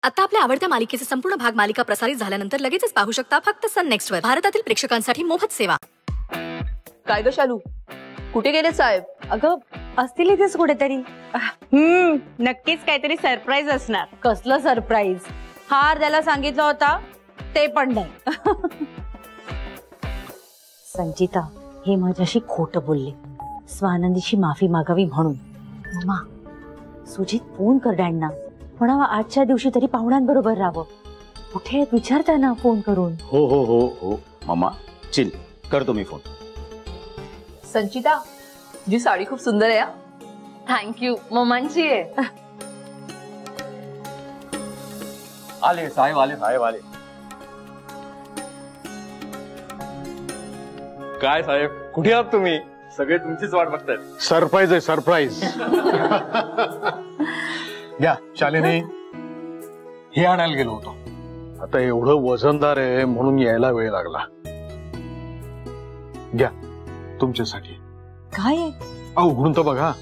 आता आपल्या आवडत्या मालिकेचे संपूर्ण भाग मालिका प्रसारित झाल्यानंतर लगेचच पाहू शकता फक्त सन नेक्स्ट वर. भारतातील प्रेक्षकांसाठी मोफत सेवा. काय ग शालू, कुठे गेले साहेब? अगं असतील इथेच कुठेतरी. नक्कीच काहीतरी सरप्राईज असणार. कसलं सरप्राईज? हार द्यायला सांगितलं होता ते पण नाही. संचिता हे माझ्याशी खोटं बोलले. स्वानंदीची माफी मागावी म्हणून. मम्मा सुजित फोन कर डॅडना, म्हणावा आजच्या दिवशी तरी पाहुण्यांबरोबर राहावं. कुठे विचारता ना फोन करून. हो हो हो हो मम्मा चिल करतो मी फोन. संचिता जी साडी खूप सुंदर आहे. थँक्यू, मम्मांची आहे. आले साहेब, आले साहेब, आले. काय साहेब, कुठे आहात तुम्ही? सगळे तुमचीच वाट बघतायत. सरप्राईज आहे, सरप्राईज. घ्या शालिनी, हे आणायला गेलो होतो. आता एवढं वजनदार आहे म्हणून यायला वेळ लागला. घ्या तुमच्यासाठी. काय आहे? उघडून तर बघा.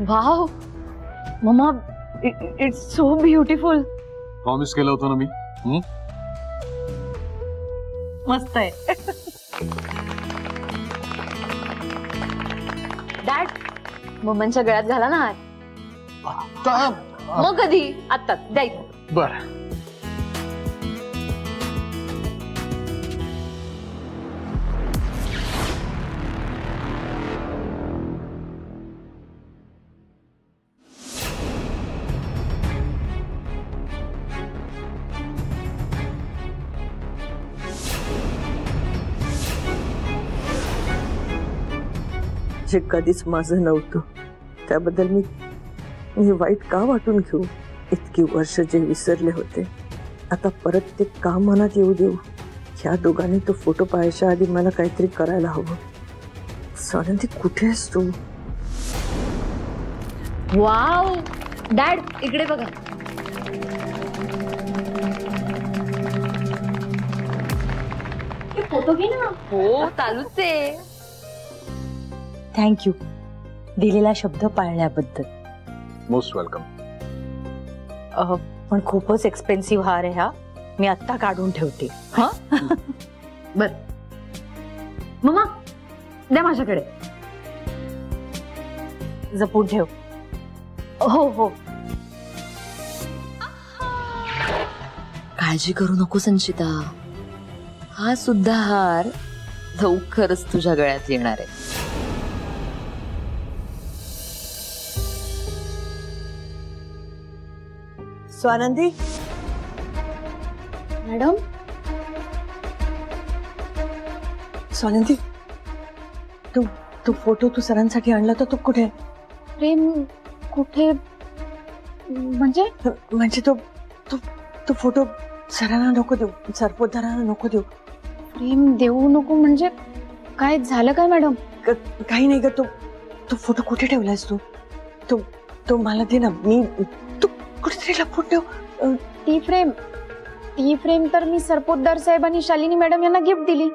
Wow mama, it's so beautiful. Promise केलं होतं ना मी. मस्त आहे. डॅड, मम्मांच्या गळ्यात घाला ना हात. मग कधी? आत्ताच द्यायचं. बर. जे कधीच माझं नव्हतं त्याबद्दल मी वाईट का वाटून घेऊ? इतकी वर्ष जे विसरले होते आता परत ते का मनात येऊ देऊ? ह्या दोघांनी तो फोटो पाहायच्या आधी मला काहीतरी करायला हवं. स्वानंदी कुठे आहेस तू? वाव डॅड, इकडे बघा. फोटो घे ना. हो चालूच आहे. थँक्यू दिलेला शब्द पाळल्याबद्दल. Most welcome. पण खूपच एक्सपेन्सिव्ह हार आहे हा. मी आत्ता काढून ठेवते. हा बर. मम्मा द्या माझ्याकडे. जपून ठेव. हो हो. काळजी करू नको संचिता, हा सुद्धा हार लवकरच तुझ्या गळ्यात येणार आहे. स्वानंदी. मॅडम. स्वानंदी, तू फोटो तू सरांसाठी आणला तर तो कुठे? प्रेम कुठे? म्हणजे तो फोटो सरांना नको देऊ, सरपोतदारांना नको देऊ. प्रेम देऊ नको म्हणजे काय झालं काय मॅडम? काही नाही ग. तो फोटो कुठे ठेवलायस तू? तो मला दे ना. मी तू कुठेतरी लपवून ठेव. ती फ्रेम तर मी सरपोतदार साहेब आणि शालिनी मॅडम यांना गिफ्ट दिली.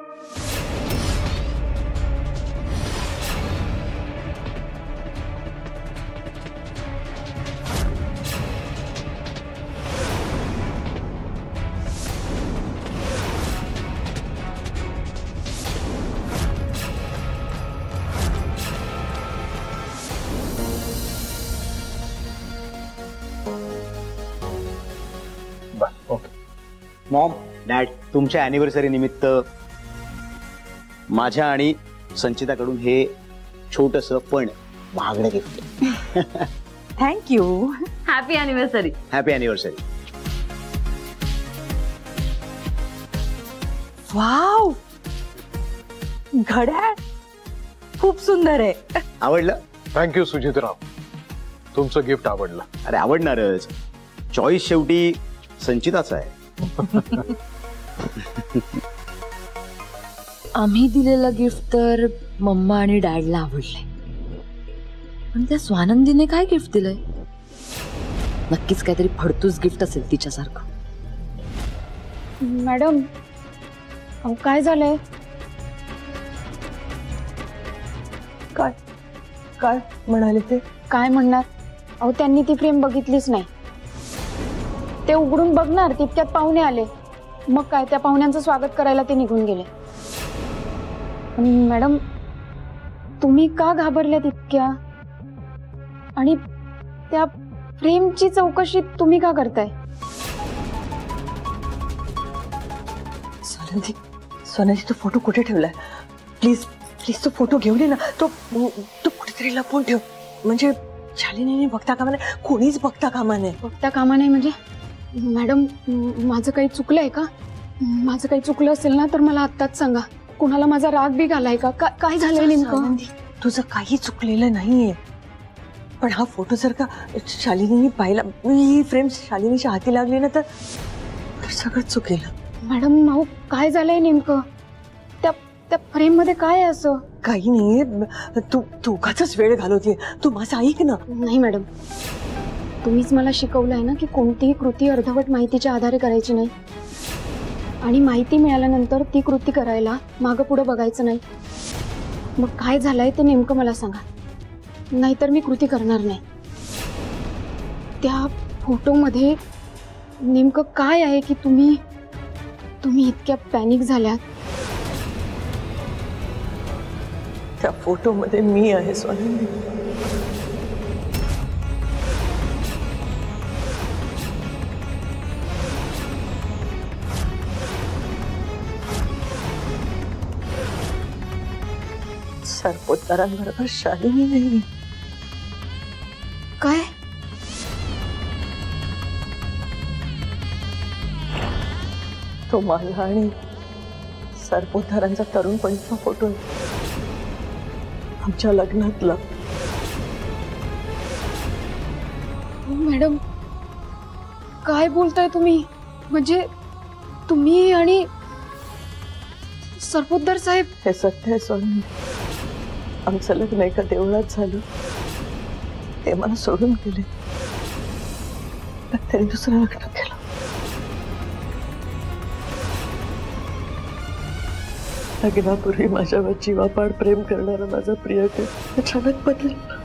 मॉम, डॅड, तुमच्या अॅनिव्हर्सरी निमित्त माझ्या आणि संचिताकडून हे छोटंसं पण महागडं gift. Thank you. Happy anniversary. Happy anniversary. Wow, घड्याळ खूप सुंदर आहे. आवडलं? थँक्यू सुजितराव, तुमचं गिफ्ट आवडलं. अरे आवडणारच, चॉईस शेवटी संचिताचा आहे. आम्ही दिलेलं गिफ्ट तर मम्मा आणि डॅडला आवडलंय, पण त्या स्वानंदीने काय गिफ्ट दिलंय? नक्कीच काहीतरी फडतूस गिफ्ट असेल तिच्यासारखं. मॅडम अहो काय झालंय? काय काय म्हणाले ते? काय म्हणणार? अहो त्यांनी ती फ्रेम बघितलीच नाही. ते उघडून बघणार तितक्यात पाहुणे आले. मग काय त्या पाहुण्यांचं स्वागत करायला ते निघून गेले. पण मॅडम तुम्ही का घाबरल्या तितक्या? आणि त्या फ्रेमची चौकशी तुम्ही का करताय? सोनंदी सोनंदी तो फोटो कुठे ठेवलाय? प्लीज प्लीज तो फोटो घेऊन ये ना. तो कुठेतरी लपवून ठेव. म्हणजे शालिनीने बघता कामा नाही, कोणीच बघता कामा नाही. बघता कामा नाही म्हणजे? मॅडम माझं काही चुकलंय का? माझं काही चुकलं असेल ना तर मला आत्ताच सांगा. कुणाला माझा राग बी घालाय का? काय झालंय नेमकं? तुझं काही चुकलेलं नाहीये. पण हा फोटो जर का शालिनीने पाहिला, ही फ्रेम शालिनीच्या हाती लागली ना तर सगळं चुकेल. मॅडम अहो काय झालंय नेमकं? त्या फ्रेम मध्ये काय आहे असं? काही नाहीये. तू उगाचच वेळ घालवतेय. तू माझं ऐक ना. नाही मॅडम, तुम्हीच मला शिकवलंय ना की कोणतीही कृती अर्धवट माहितीच्या आधारे करायची नाही. आणि माहिती मिळाल्यानंतर ती कृती करायला मागं पुढं बघायचं नाही. मग काय झालंय ते नेमकं मला सांगा, नाहीतर मी कृती करणार नाही. त्या फोटोमध्ये नेमकं काय आहे की तुम्ही इतक्या पॅनिक झाल्यात? त्या फोटोमध्ये मी आहे सोनंदी. सरपोतदारांबरोबर शालिनी नाही. काय? तो माझा आणि सरपोतदारांचा तरुणपणीचा फोटो आहे, आमच्या लग्नातला. मॅडम काय बोलताय तुम्ही? म्हणजे तुम्ही आणि सरपोतदार साहेब? हे सत्य आहे सोनंदी. आमचं लग्न एका देवळात झालं. ते मला सोडून गेले, पण त्यांनी दुसरं लग्न केलं. लग्नापूर्वी माझ्यावर जीवापाड प्रेम करणारा माझा प्रियकर अचानक बदलला.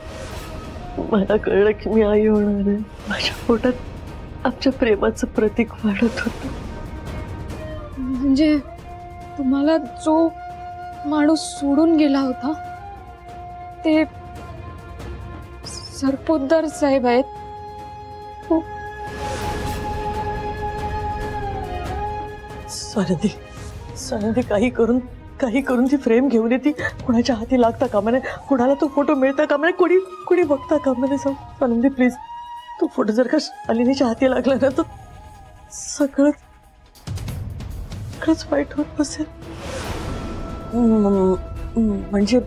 मला कळलं की मी आई होणार आहे. माझ्या पोटात आमच्या प्रेमाचं प्रतीक वाढत होतं. म्हणजे तुम्हाला जो माणूस सोडून गेला होता ते सरपोतदार साहेब आहेत? सोनंदी सोनंदी काही करून ती फ्रेम घेऊन येते. कुणाच्या हाती लागता कामा नये, कुणाला तो फोटो मिळता कामा नये, कोणी बघता कामा नये. सोनंदी प्लीज, तो फोटो जर का शालिनीच्या हाती लागला ना तर सगळंच वाईट होत बसेल. म्हणजे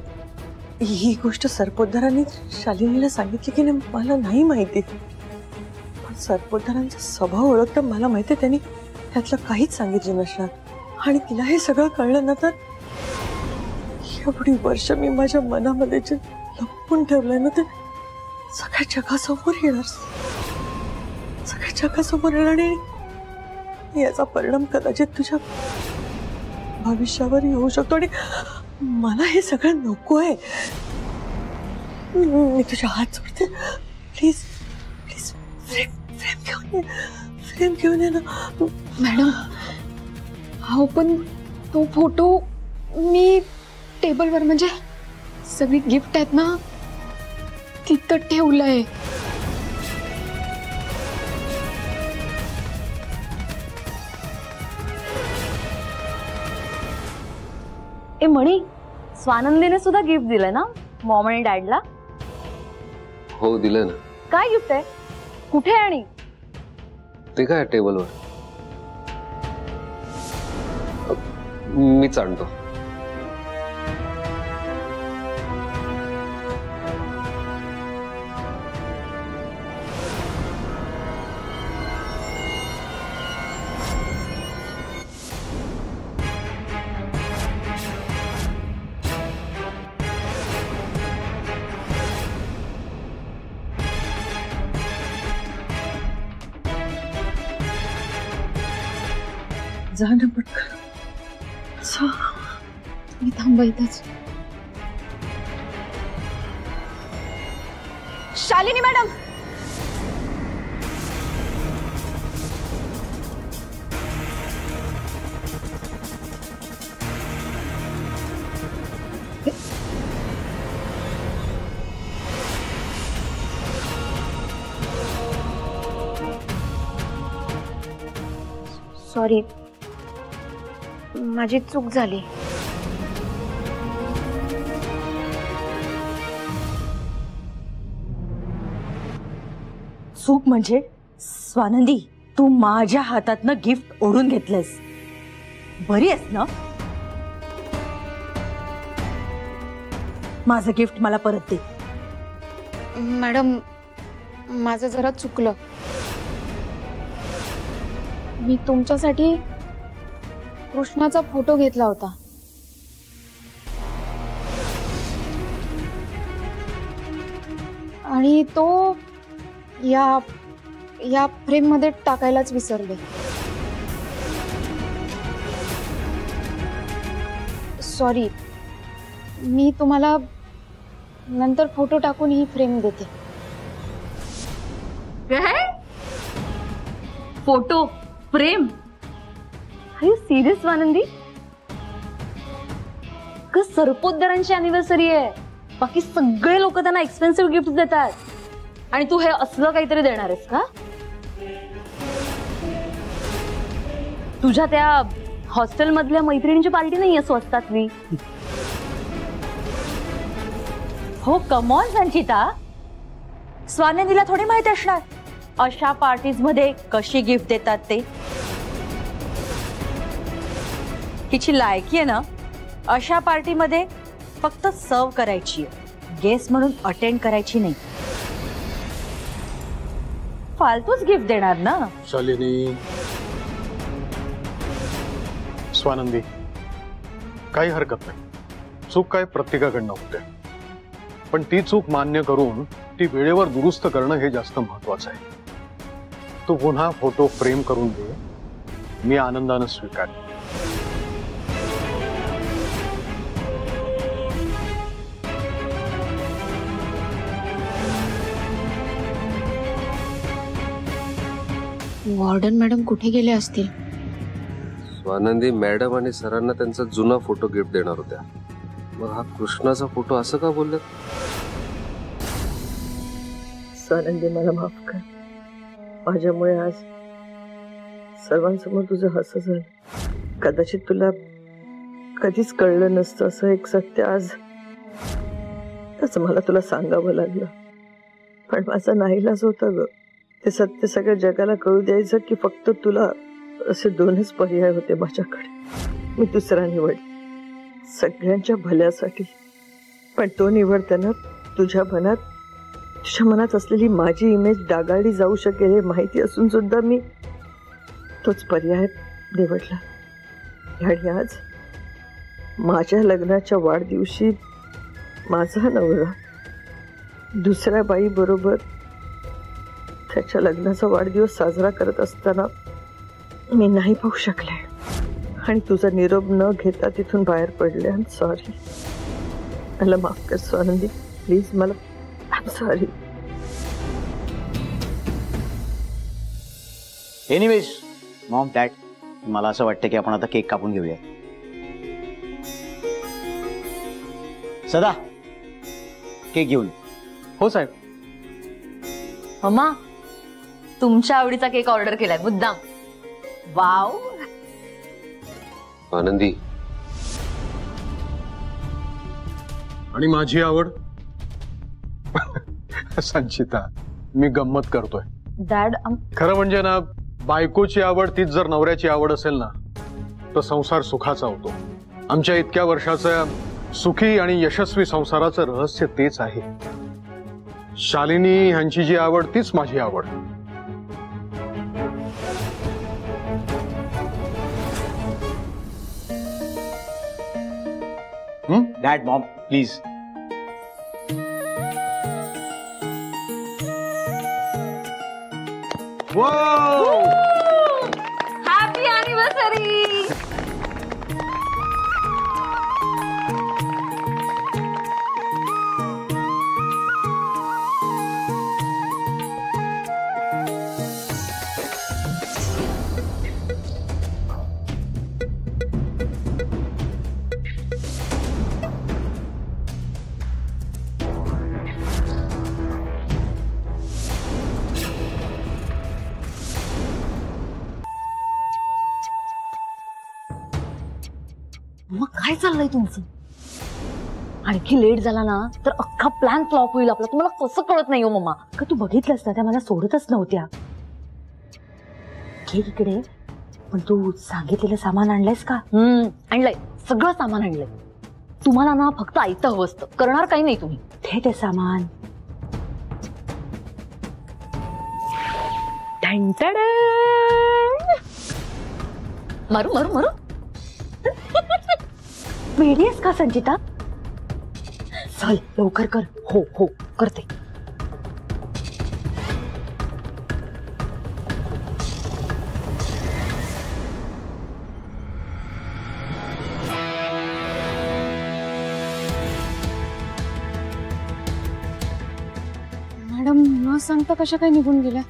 ही गोष्ट सरपोतदारांनी शालिनीला सांगितली की नाही मला नाही माहिती, पण सरपोतदारांचा स्वभाव ओळखता मला माहिती त्यांनी त्यातलं काहीच सांगितलं नसणार. आणि तिला हे सगळं कळलं ना तर एवढी वर्ष मी माझ्या मनामध्ये जे लपवून ठेवलंय ना ते सगळ्या जगासमोर येणार. सगळ्या जगासमोर येणार आणि याचा परिणाम कदाचित तुझ्या भविष्यावर येऊ शकतो. आणि मला हे सगळं नको आहे. मी तुझ्या हात जोडते. प्लीज प्लीज फ्रेम घेऊन ये ना. मॅडम हो पण तो फोटो मी टेबलवर, म्हणजे सगळी गिफ्ट आहेत ना तिथं ठेवलंय. ए मणी, स्वानंदीने सुद्धा गिफ्ट दिलंय ना मॉम आणि डॅडला? हो दिलं ना. काय गिफ्ट आहे? कुठे? आणि ते काय टेबलवर मीच आणतो. जा ना पटकन. मी थांबा इथंच. शालिनी मॅडम, सॉरी, माझी चूक झाली. चूक म्हणजे स्वानंदी, तू माझ्या हातातनं गिफ्ट ओढून घेतलंस. बरी आहेस ना? माझं गिफ्ट मला परत दे. मॅडम, माझं जरा चुकलं. मी तुमच्यासाठी कृष्णाचा फोटो घेतला होता. आणि तो या फ्रेम मध्ये टाकायलाच विसरले. सॉरी, मी तुम्हाला नंतर फोटो टाकून ही फ्रेम देते. Photo frame? Are you serious Swanandi? सरपोतदारांची अॅनिव्हर्सरी आहे, बाकी सगळे लोक त्यांना एक्सपेन्सिव्ह गिफ्ट देतात आणि तू हे असलं काहीतरी देणार आहेस का? तुझ्या त्या हॉस्टेल मधल्या मैत्रिणींची पार्टी नाहीये स्वस्तातली. हो, कम ऑन संचिता. स्वानंदीला थोडी माहिती असणार अशा पार्टीज मध्ये कशी गिफ्ट देतात ते. तिची लायकी आहे ना अशा पार्टी मध्ये फक्त सर्व करायची आहे, गेस्ट म्हणून अटेंड करायची नाही. फालतूच गिफ्ट देणार ना. शालिनी, स्वानंदी, काही हरकत नाही. चूक काय प्रत्येकाकडनं होते, पण ती चूक मान्य करून ती वेळेवर दुरुस्त करणं हे जास्त महत्वाचं आहे. तू पुन्हा फोटो फ्रेम करून दे, मी आनंदानं स्वीकार. वॉर्डन मॅडम कुठे गेले असतील? स्वानंदी मॅडम आणि सरांना त्यांचा जुना फोटो गिफ्ट देणार होत्या. मग हा कृष्णाचा फोटो असं का बोलले? स्वानंदी, मला माफ कर. माझ्यामुळे आज सर्वांसमोर तुझं हसं झालं. कदाचित तुला कधीच कळलं नसतं असं एक सत्य आज तसं मला तुला सांगावं लागलं. पण माझा नाईलाज होता ग. ते सत्य सगळ्या जगाला कळू द्यायचं की फक्त तुला. असे दोनच पर्याय होते माझ्याकडे. मी दुसरा निवड सगळ्यांच्या भल्यासाठी. पण तो निवडताना तुझ्या मनात असलेली माझी इमेज डागाळली जाऊ शकेल हे माहिती असून सुद्धा मी तोच पर्याय निवडला. आणि आज माझ्या लग्नाच्या वाढदिवशी माझा नवरा दुसऱ्या बाई बरोबर त्याच्या लग्नाचा वाढदिवस साजरा करत असताना मी नाही पाहू शकले आणि तुझा निरोप न घेता तिथून बाहेर पडले. I am sorry. मला माफ कर स्वानंदी, प्लीज. मला I am sorry. Anyways Maugham, dad, मला असं वाटतं की आपण आता केक कापून घेऊया. सदा, केक घेऊन. हो साहेब. मम्मा, तुमच्या आवडीचा केक ऑर्डर केलाय मुद्दाम. वाव. आनंदी, आणि माझी आवड संचिता, मी गंमत करतोय. डॅड, खरं म्हणजे ना, बायकोची आवड तीच जर नवऱ्याची आवड असेल ना तर संसार सुखाचा होतो. आमच्या इतक्या वर्षाच्या सुखी आणि यशस्वी संसाराचं रहस्य तेच आहे. शालिनी ह्यांची जी आवड तीच माझी आवड. Dad, Maugham, please. Happy anniversary. मग काय चाललंय तुमचं? आणखी लेट झाला ना तर अख्खा प्लॅन फ्लॉप होईल आपला. तुम्हाला कसं कळत नाही हो मम्मा? का तू बघितलंस ना, त्या मला सोडतच नव्हत्या. घे इकडे. पण तू सांगितलेलं सामान आणलंयस का? आणलंय, सगळं सामान आणलंय. तुम्हाला ना फक्त ऐकतं हवं असतं, करणार काही नाही तुम्ही. ते सामान. मारू मारू मारू. वेडी आहेस का संचिता? चल लवकर कर. हो हो करते. मॅडम न सांगता कशा काय निघून गेल्या?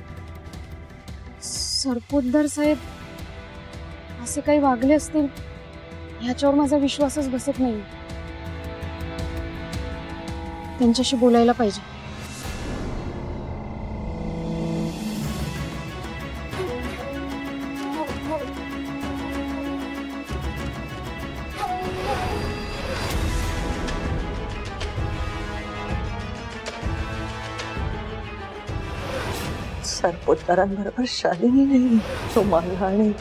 सरपोतदार साहेब असे काही वागले असतील ह्याच्यावर माझा विश्वासच बसत नाही. त्यांच्याशी बोलायला पाहिजे. सरपोतदारांबरोबर शालिनी नाही, तो मला आणि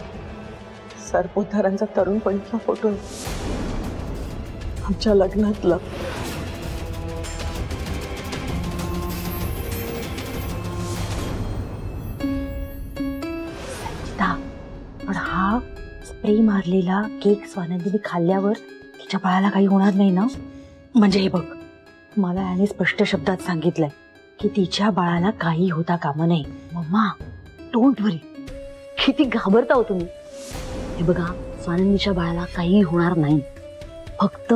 सरपोतदारांचा तरुणपणीचा फोटो आमच्या लग्नातला. पण हा स्प्रे मारलेला केक स्वानंदीने खाल्ल्यावर तिच्या बाळाला काही होणार नाही ना? म्हणजे हे बघ, मला याने स्पष्ट शब्दात सांगितलंय की तिच्या बाळाला काही होता कामा नये. मम्मा डोंट वरी. किती घाबरता हो तुम्ही. हे बघा, स्वानंदीच्या बाळाला काही होणार नाही. फक्त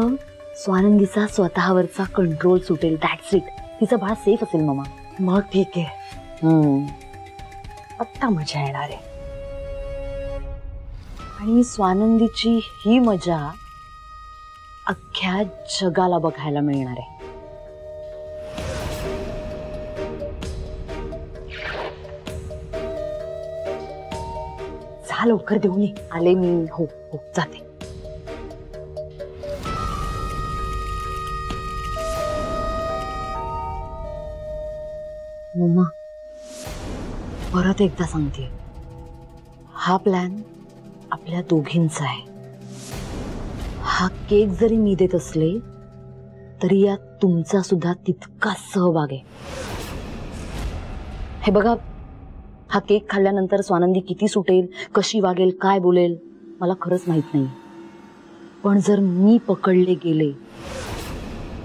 स्वानंदीचा स्वतःवरचा कंट्रोल सुटेल. That's it. तिचं बाळ सेफ असेल मम्मा. मग ठीक आहे. आत्ता मजा येणार आहे. आणि स्वानंदीची ही मजा अख्ख्या जगाला बघायला मिळणार आहे. जा लवकर देऊन ये. आले मी. हो हो जाते. मम्मा परत एकदा सांगते, हा प्लॅन आपल्या दोघींचा आहे. हा केक जरी मी देत असले तरी यात तुमचा सुद्धा तितकाच सहभाग आहे. हे बघा, हा केक खाल्ल्यानंतर स्वानंदी किती सुटेल, कशी वागेल, काय बोलेल मला खरंच माहित नाही. पण जर मी पकडले गेले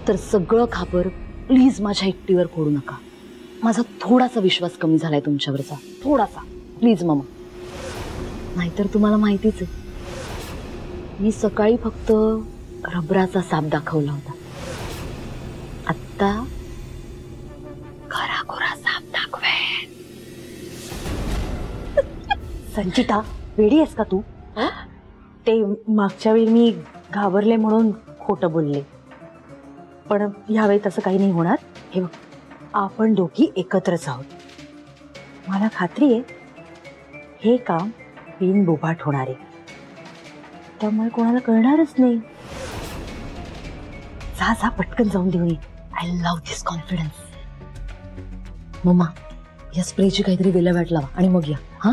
तर सगळं खापर प्लीज माझ्या एकटीवर फोडू नका. माझा थोडासा विश्वास कमी झालाय तुमच्यावरचा, थोडासा. Please mama. नाहीतर तुम्हाला माहितीच आहे, मी सकाळी फक्त रबराचा साप दाखवला होता. आत्ता खराखुरा साप दाखवेन. संचिता, वेडी आहेस का तू? ते मागच्या वेळी मी घाबरले म्हणून खोटं बोलले, पण यावेळी तसं काही नाही होणार. हे बघ, आपण दोघी एकत्रच आहोत. मला खात्री आहे हे काम बिनबोभाट होणार आहे, त्यामुळे कोणाला कळणारच नाही. जा जा पटकन जाऊन देऊन ये. I love this confidence. Mama या स्प्रेची काहीतरी विल्हेवाट लावा आणि मग या. हा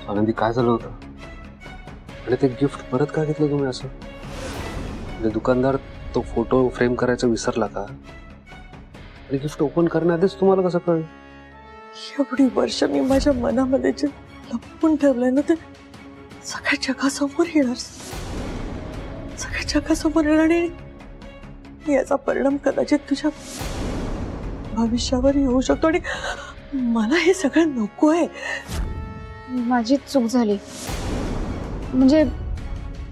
आनंदी, काय झालं होतं? आणि ते गिफ्ट परत का घेतलं तुम्ही असं? म्हणजे दुकानदार तो फोटो फ्रेम करायचा विसरला का? आणि गिफ्ट ओपन करण्याआधीच तुम्हाला कसं कळलं? एवढी वर्ष मी माझ्या मनामध्ये जे लपवून ठेवलंय ना, ते सगळ्या जगासमोर येणार. सगळ्या जगासमोर येणार आणि याचा परिणाम कदाचित तुझ्या भविष्यावर येऊ शकतो. आणि मला हे सगळं नको आहे. माझी चूक झाली. म्हणजे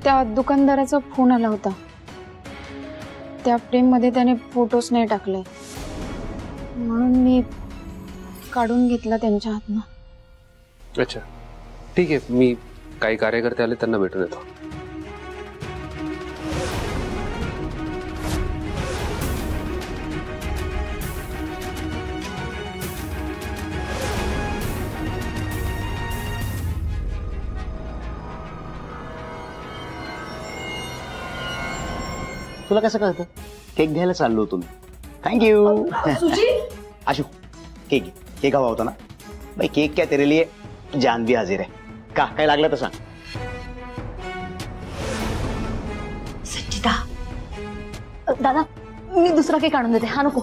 त्या दुकानदाराचा फोन आला होता त्या फ्रेम मध्ये त्याने फोटोच नाही टाकले, म्हणून मी काढून घेतला त्यांच्या हातनं. अच्छा ठीक आहे, मी काही कार्यकर्ते आले त्यांना भेटून येतो. तुला कसं कळतं? केक घ्यायला चाललो होतो मी. थँक्यू. आशू केक केक हवा होता ना भाई. केक क्या तेरे लिए जान भी हाजिर है. का काय लागलं तर सांग. संचिता दादा, मी दुसरा केक आणून देते. हा नको.